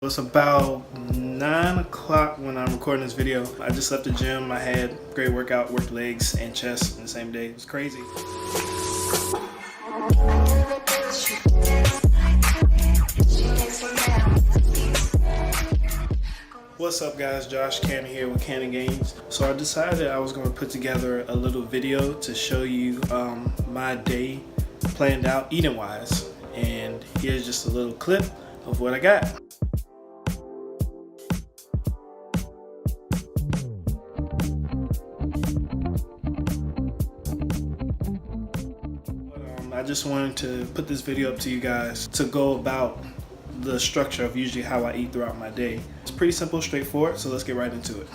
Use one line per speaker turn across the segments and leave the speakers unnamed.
It's about 9 o'clock when I'm recording this video. I just left the gym. I had a great workout, worked legs and chest in the same day. It was crazy. What's up guys, Josh Cannon here with Gainz. So I decided I was going to put together a little video to show you my day planned out eating wise. And here's just a little clip of what I got. I just wanted to put this video up to you guys to go about the structure of usually how I eat throughout my day. It's pretty simple, straightforward, so let's get right into it.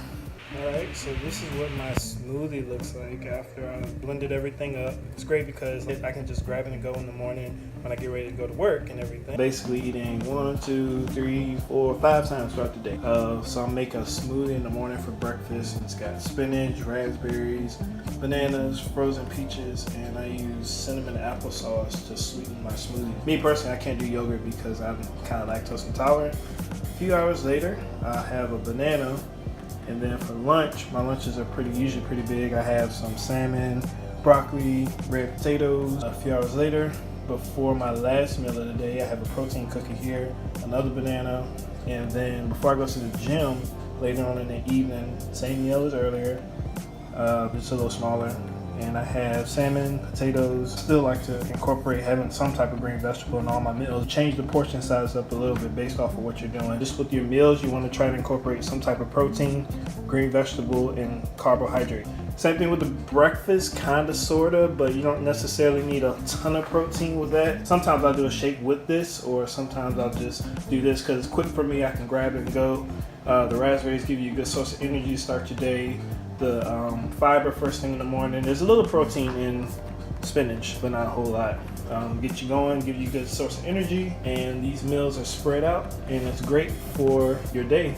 Alright, so this is what my smoothie looks like after I blended everything up. It's great because I can just grab it and go in the morning when I get ready to go to work and everything. Basically eating 1, 2, 3, 4, 5 times throughout the day. So I'll make a smoothie in the morning for breakfast. It's got spinach, raspberries, bananas, frozen peaches, and I use cinnamon applesauce to sweeten my smoothie. Me personally, I can't do yogurt because I'm kind of lactose intolerant. A few hours later, I have a banana. And then for lunch, my lunches are usually pretty big. I have some salmon, broccoli, red potatoes. A few hours later, before my last meal of the day, I have a protein cookie here, another banana, and then before I go to the gym, later on in the evening, same meal as earlier, just a little smaller. And I have salmon, potatoes. Still like to incorporate having some type of green vegetable in all my meals. Change the portion size up a little bit based off of what you're doing. Just with your meals, you want to try to incorporate some type of protein, green vegetable, and carbohydrate. Same thing with the breakfast, kinda, sorta, but you don't necessarily need a ton of protein with that. Sometimes I'll do a shake with this, or sometimes I'll just do this because it's quick for me. I can grab it and go. The raspberries give you a good source of energy to start your day. The fiber first thing in the morning. There's a little protein in spinach, but not a whole lot. Get you going, give you a good source of energy, and these meals are spread out, and it's great for your day.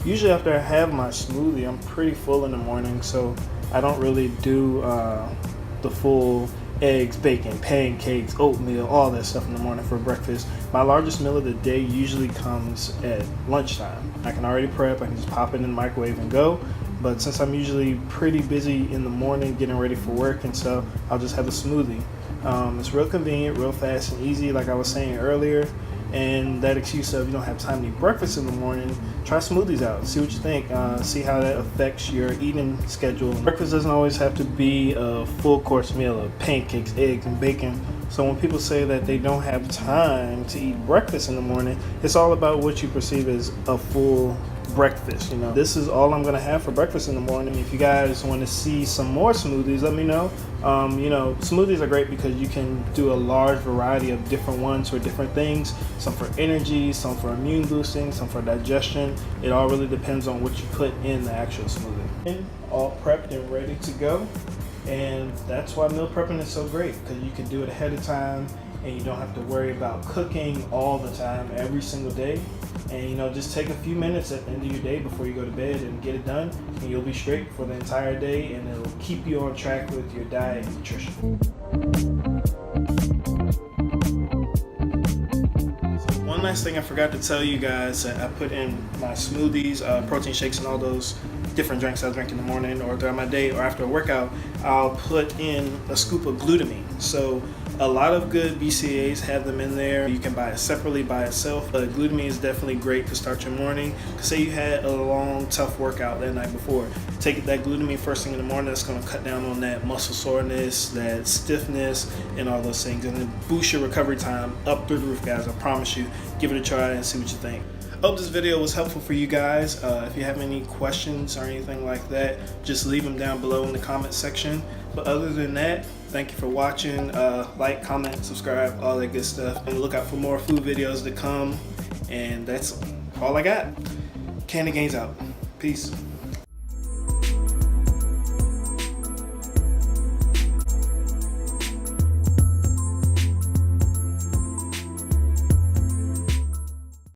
Usually after I have my smoothie, I'm pretty full in the morning, so I don't really do the full eggs, bacon, pancakes, oatmeal, all that stuff in the morning for breakfast. My largest meal of the day usually comes at lunchtime. I can already prep, I can just pop it in the microwave and go. But since I'm usually pretty busy in the morning getting ready for work and stuff, I'll just have a smoothie. It's real convenient, real fast and easy, like I was saying earlier. And that excuse of you don't have time to eat breakfast in the morning, try smoothies out, see what you think, see how that affects your eating schedule. Breakfast doesn't always have to be a full course meal of pancakes, eggs, and bacon. So when people say that they don't have time to eat breakfast in the morning, it's all about what you perceive as a full breakfast. You know, this is all I'm gonna have for breakfast in the morning. If you guys want to see some more smoothies, let me know. You know, smoothies are great because you can do a large variety of different ones for different things. Some for energy, some for immune boosting, some for digestion. It all really depends on what you put in the actual smoothie. All prepped and ready to go. And that's why meal prepping is so great, because you can do it ahead of time and you don't have to worry about cooking all the time every single day. And you know, just take a few minutes at the end of your day before you go to bed and get it done, and you'll be straight for the entire day, and it'll keep you on track with your diet and nutrition. So one last thing I forgot to tell you guys, I put in my smoothies, protein shakes, and all those different drinks I drink in the morning or throughout my day or after a workout, I'll put in a scoop of glutamine. So a lot of good BCAAs have them in there. You can buy it separately by itself, but glutamine is definitely great to start your morning. Say you had a long, tough workout that night before. Take that glutamine first thing in the morning. That's going to cut down on that muscle soreness, that stiffness, and all those things, and then boost your recovery time up through the roof, guys. I promise you. Give it a try and see what you think. Hope this video was helpful for you guys. If you have any questions or anything like that, just leave them down below in the comment section. But other than that, thank you for watching. Like, comment, subscribe, all that good stuff. And look out for more food videos to come. And that's all I got. Gainz out. Peace.